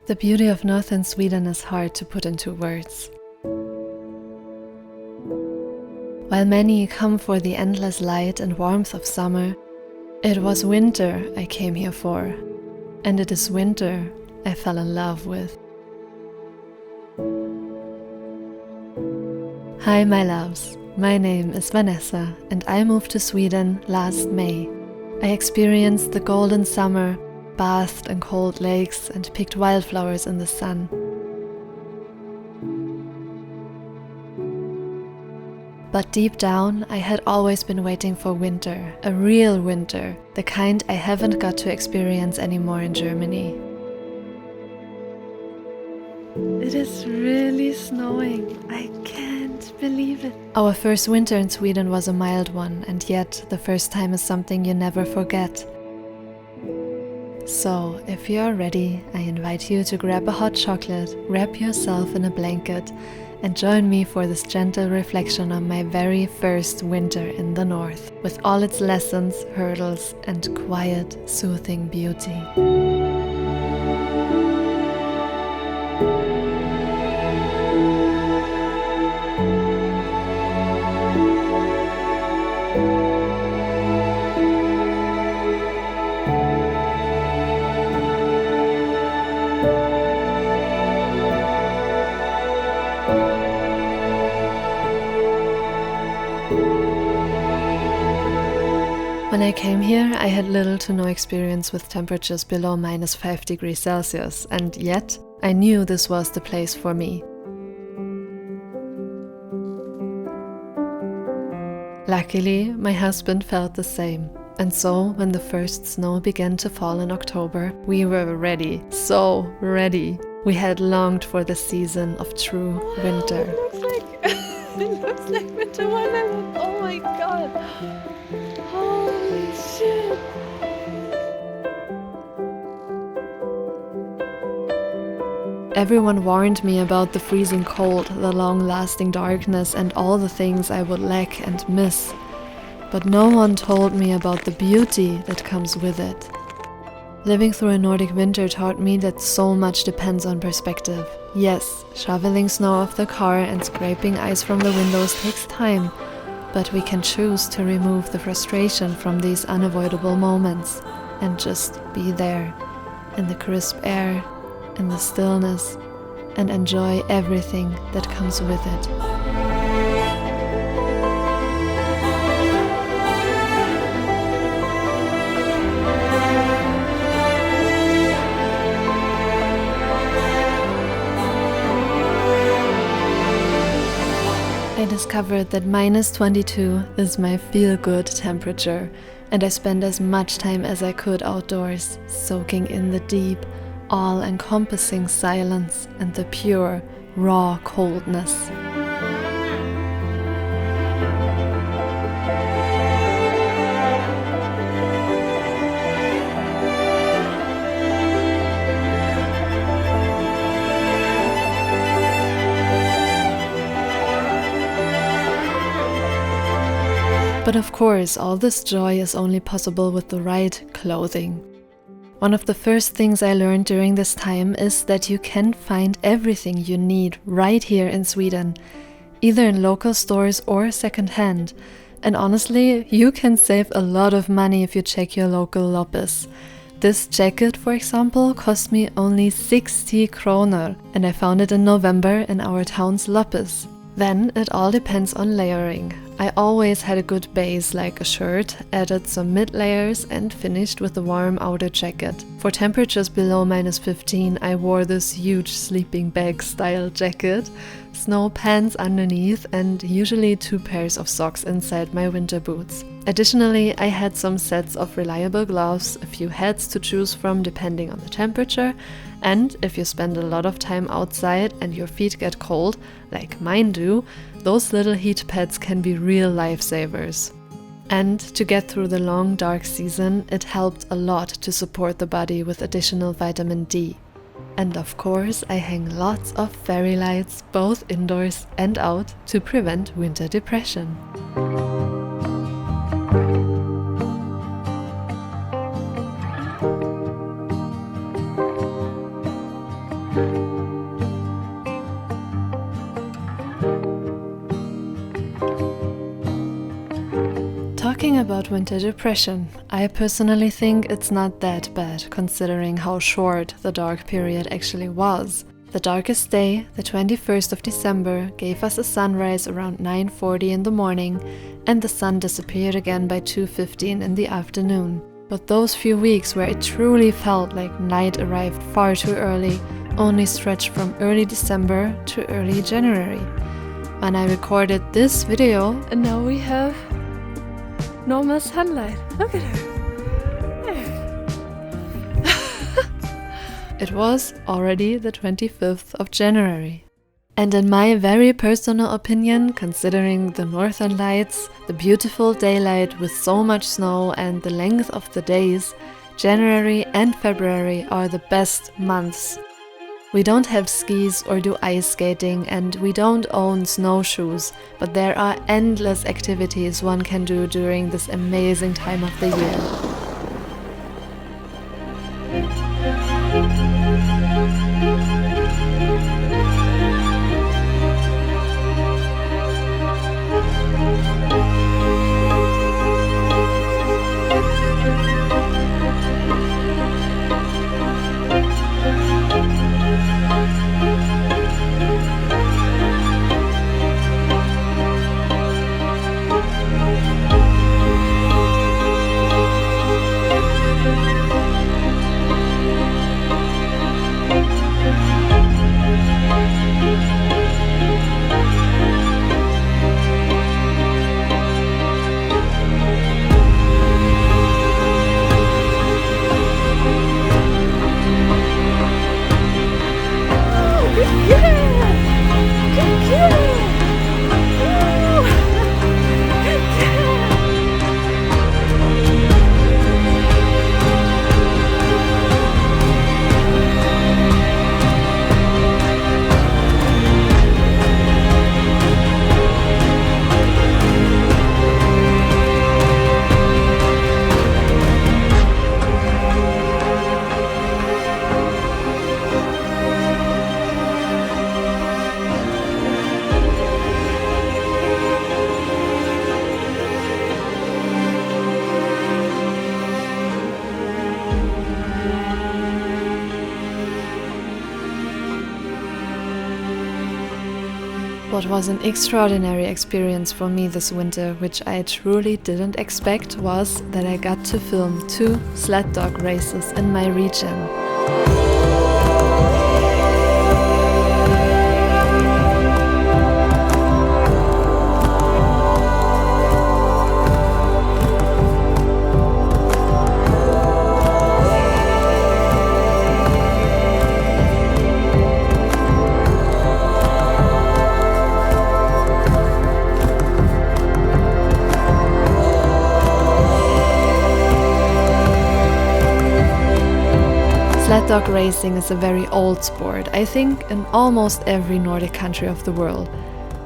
The beauty of northern Sweden is hard to put into words. While many come for the endless light and warmth of summer, it was winter I came here for, and it is winter I fell in love with. Hi my loves, my name is Vanessa and I moved to Sweden last May. I experienced the golden summer, bathed in cold lakes and picked wildflowers in the sun. But deep down, I had always been waiting for winter, a real winter, the kind I haven't got to experience anymore in Germany. It is really snowing. I can't believe it. Our first winter in Sweden was a mild one, and yet the first time is something you never forget. So, if you are ready, I invite you to grab a hot chocolate, wrap yourself in a blanket, and join me for this gentle reflection on my very first winter in the north, with all its lessons, hurdles, and quiet, soothing beauty. When I came here, I had little to no experience with temperatures below -5 degrees Celsius, and yet I knew this was the place for me. Luckily, my husband felt the same, and so when the first snow began to fall in October, we were ready, so ready. We had longed for the season of true winter. It looks like winter wonderland. Oh my god. Holy shit. Everyone warned me about the freezing cold, the long-lasting darkness, and all the things I would lack and miss. But no one told me about the beauty that comes with it. Living through a Nordic winter taught me that so much depends on perspective. Yes, shoveling snow off the car and scraping ice from the windows takes time, but we can choose to remove the frustration from these unavoidable moments and just be there, in the crisp air, in the stillness, and enjoy everything that comes with it. I discovered that -22 is my feel-good temperature, and I spend as much time as I could outdoors, soaking in the deep, all-encompassing silence and the pure, raw coldness. But of course, all this joy is only possible with the right clothing. One of the first things I learned during this time is that you can find everything you need right here in Sweden, either in local stores or secondhand. And honestly, you can save a lot of money if you check your local loppis. This jacket, for example, cost me only 60 kroner, and I found it in November in our town's loppis. Then it all depends on layering. I always had a good base like a shirt, added some mid layers and finished with a warm outer jacket. For temperatures below -15, I wore this huge sleeping bag style jacket, snow pants underneath and usually 2 pairs of socks inside my winter boots. Additionally, I had some sets of reliable gloves, a few hats to choose from depending on the temperature, and if you spend a lot of time outside and your feet get cold, like mine do, those little heat pads can be real lifesavers. And to get through the long dark season, it helped a lot to support the body with additional vitamin D. And of course, I hang lots of fairy lights both indoors and out to prevent winter depression. about winter depression. I personally think it's not that bad, considering how short the dark period actually was. The darkest day, the 21st of December, gave us a sunrise around 9:40 in the morning, and the sun disappeared again by 2:15 in the afternoon. But those few weeks where it truly felt like night arrived far too early only stretched from early December to early January. When I recorded this video, And now we have normal sunlight. Look at her. it was already the 25th of January. And in my very personal opinion, considering the northern lights, the beautiful daylight with so much snow and the length of the days, January and February are the best months. We don't have skis or do ice skating, and we don't own snowshoes, but there are endless activities one can do during this amazing time of the year. What was an extraordinary experience for me this winter, which I truly didn't expect, was that I got to film 2 sled dog races in my region. Sled dog racing is a very old sport, I think in almost every Nordic country of the world.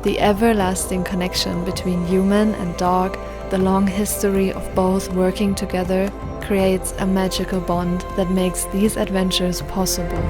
The everlasting connection between human and dog, the long history of both working together, creates a magical bond that makes these adventures possible.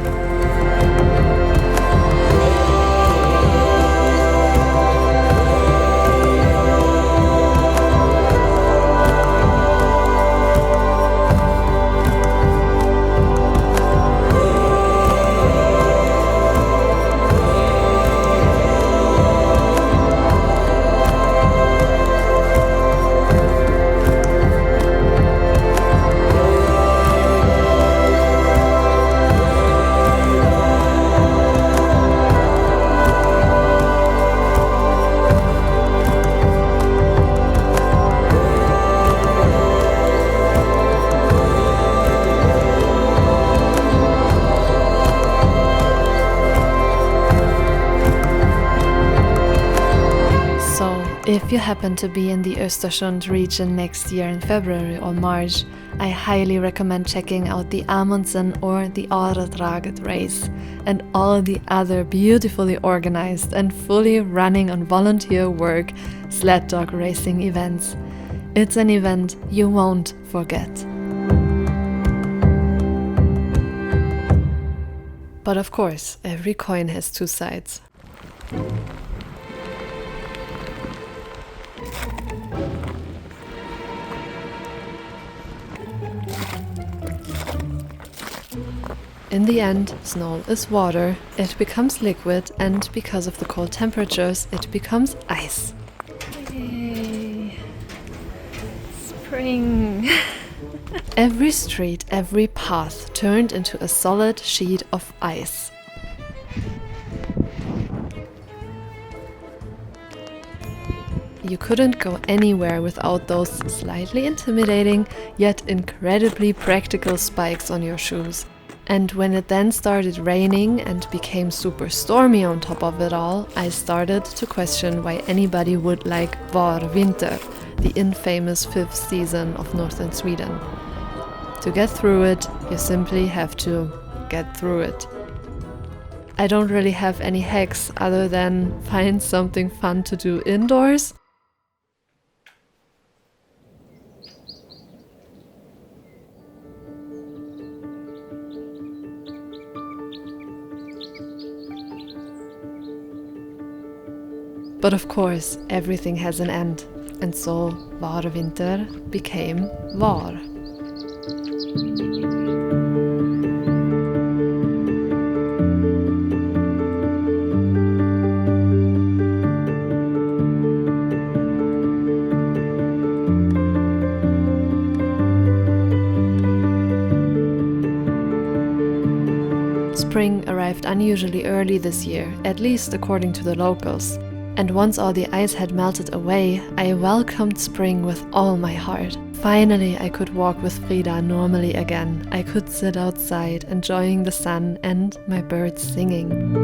If you happen to be in the Östersund region next year in February or March, I highly recommend checking out the Amundsen or the Aradraget race and all the other beautifully organized and fully running on volunteer work sled dog racing events. It's an event you won't forget. But of course, every coin has two sides. In the end, snow is water, it becomes liquid, and because of the cold temperatures, it becomes ice. Yay. Spring. Every street, every path turned into a solid sheet of ice. You couldn't go anywhere without those slightly intimidating, yet incredibly practical spikes on your shoes. And when it then started raining and became super stormy on top of it all, I started to question why anybody would like vårvinter, the infamous 5th season of northern Sweden. To get through it, you simply have to get through it. I don't really have any hacks other than find something fun to do indoors. But of course, everything has an end, and so vårvinter became vår. Spring arrived unusually early this year, at least according to the locals. And once all the ice had melted away, I welcomed spring with all my heart. Finally, I could walk with Frida normally again. I could sit outside, enjoying the sun and my birds singing.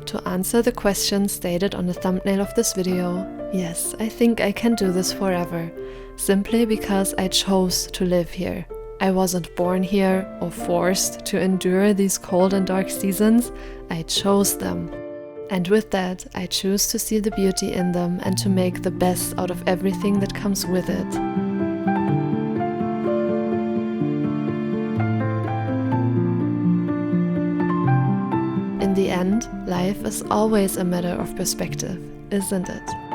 To answer the question stated on the thumbnail of this video, yes, I think I can do this forever, simply because I chose to live here. I wasn't born here or forced to endure these cold and dark seasons, I chose them. And with that, I choose to see the beauty in them and to make the best out of everything that comes with it. In the end, life is always a matter of perspective, isn't it?